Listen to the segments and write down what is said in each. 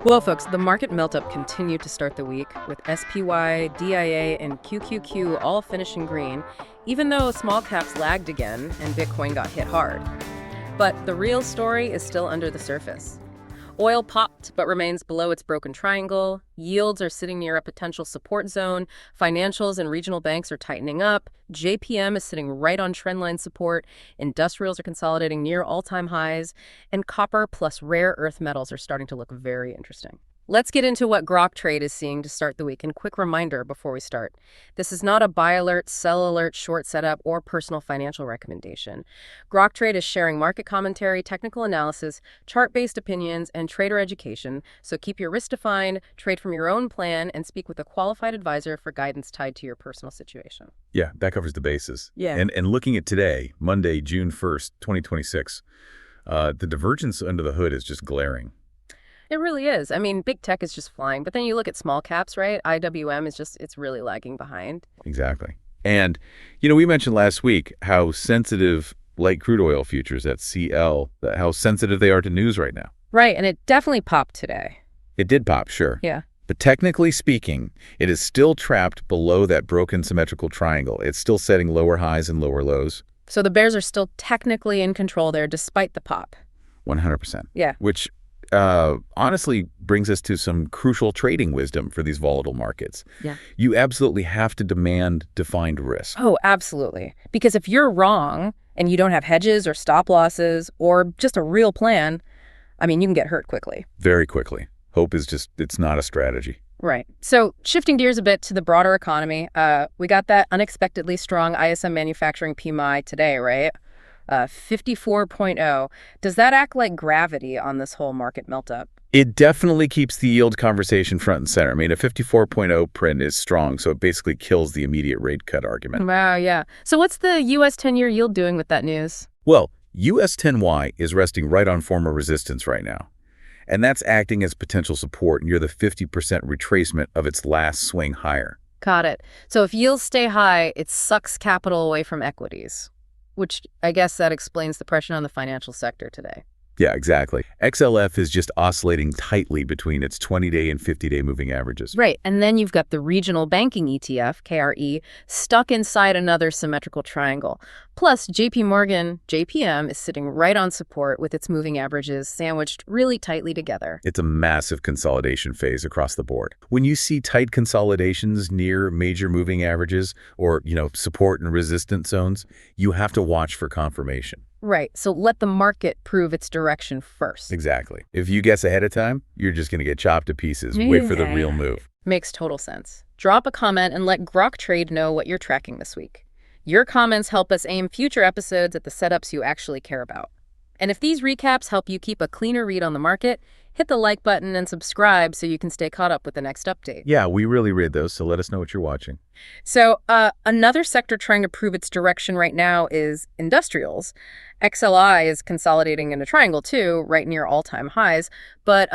Well, folks, the market melt-up continued to start the week, with SPY, DIA, and QQQ all finishing green, even though small caps lagged again and Bitcoin got hit hard. But the real story is still under the surface. Oil popped but remains below its broken triangle. Yields are sitting near a potential support zone. Financials and regional banks are tightening up. JPM is sitting right on trendline support. Industrials are consolidating near all-time highs. And copper plus rare earth metals are starting to look very interesting. Let's get into what Grok Trade is seeing to start the week. And quick reminder before we start. This is not a buy alert, sell alert, short setup, or personal financial recommendation. Grok Trade is sharing market commentary, technical analysis, chart-based opinions, and trader education. So keep your risk defined, trade from your own plan, and speak with a qualified advisor for guidance tied to your personal situation. Yeah, that covers the bases. Yeah. And looking at today, Monday, June 1st, 2026, the divergence under the hood is just glaring. It really is. I mean, big tech is just flying. But then you look at small caps, right? IWM is just, it's really lagging behind. Exactly. And, we mentioned last week how sensitive light crude oil futures at CL, how sensitive they are to news right now. Right. And it definitely popped today. It did pop, sure. Yeah. But technically speaking, it is still trapped below that broken symmetrical triangle. It's still setting lower highs and lower lows. So the bears are still technically in control there despite the pop. 100%. Yeah. Which honestly brings us to some crucial trading wisdom for these volatile markets. Yeah. You absolutely have to demand defined risk. Oh, absolutely. Because if you're wrong and you don't have hedges or stop losses or just a real plan, I mean, you can get hurt quickly. Very quickly. Hope is just, it's not a strategy. Right. So shifting gears a bit to the broader economy, we got that unexpectedly strong ISM manufacturing PMI today, right? 54.0. Does that act like gravity on this whole market melt-up? It definitely keeps the yield conversation front and center. I mean, a 54.0 print is strong, so it basically kills the immediate rate cut argument. Wow, yeah. So what's the U.S. 10-year yield doing with that news? Well, US 10Y is resting right on former resistance right now. And that's acting as potential support near the 50% retracement of its last swing higher. Got it. So if yields stay high, it sucks capital away from equities, which I guess that explains the pressure on the financial sector today. Yeah, exactly. XLF is just oscillating tightly between its 20-day and 50-day moving averages. Right. And then you've got the regional banking ETF, KRE, stuck inside another symmetrical triangle. Plus, JP Morgan, JPM, is sitting right on support with its moving averages sandwiched really tightly together. It's a massive consolidation phase across the board. When you see tight consolidations near major moving averages or, support and resistance zones, you have to watch for confirmation. Right. So let the market prove its direction first. Exactly. If you guess ahead of time, you're just going to get chopped to pieces. Wait for the real move. Makes total sense. Drop a comment and let Grok Trade know what you're tracking this week. Your comments help us aim future episodes at the setups you actually care about. And if these recaps help you keep a cleaner read on the market, hit the like button and subscribe so you can stay caught up with the next update. Yeah, we really read those, so let us know what you're watching. So another sector trying to prove its direction right now is industrials. XLI is consolidating in a triangle too, right near all-time highs. But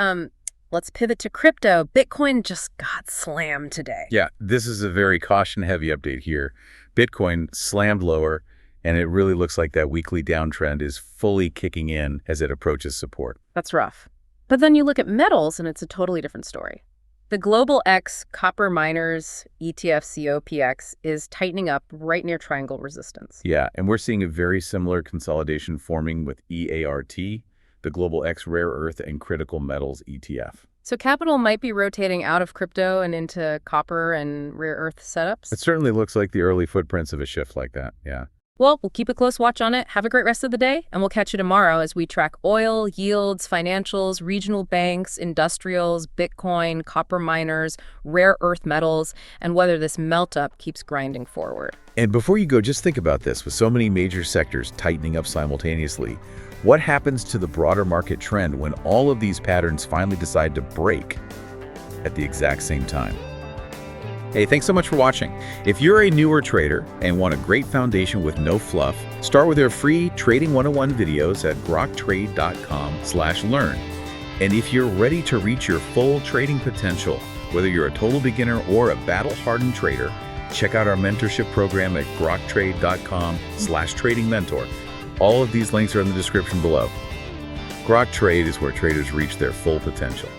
let's pivot to crypto. Bitcoin just got slammed today. Yeah, this is a very caution-heavy update here. Bitcoin slammed lower, and it really looks like that weekly downtrend is fully kicking in as it approaches support. That's rough. But then you look at metals, and it's a totally different story. The Global X Copper Miners ETF COPX is tightening up right near triangle resistance. Yeah, and we're seeing a very similar consolidation forming with EART, the Global X Rare Earth and Critical Metals ETF. So capital might be rotating out of crypto and into copper and rare earth setups? It certainly looks like the early footprints of a shift like that, yeah. Well, we'll keep a close watch on it. Have a great rest of the day, and we'll catch you tomorrow as we track oil, yields, financials, regional banks, industrials, Bitcoin, copper miners, rare earth metals, and whether this melt-up keeps grinding forward. And before you go, just think about this. With so many major sectors tightening up simultaneously, what happens to the broader market trend when all of these patterns finally decide to break at the exact same time? Hey, thanks so much for watching. If you're a newer trader and want a great foundation with no fluff, start with our free Trading 101 videos at groktrade.com/learn. And if you're ready to reach your full trading potential, whether you're a total beginner or a battle-hardened trader, check out our mentorship program at groktrade.com/trading mentor. All of these links are in the description below. Grok Trade is where traders reach their full potential.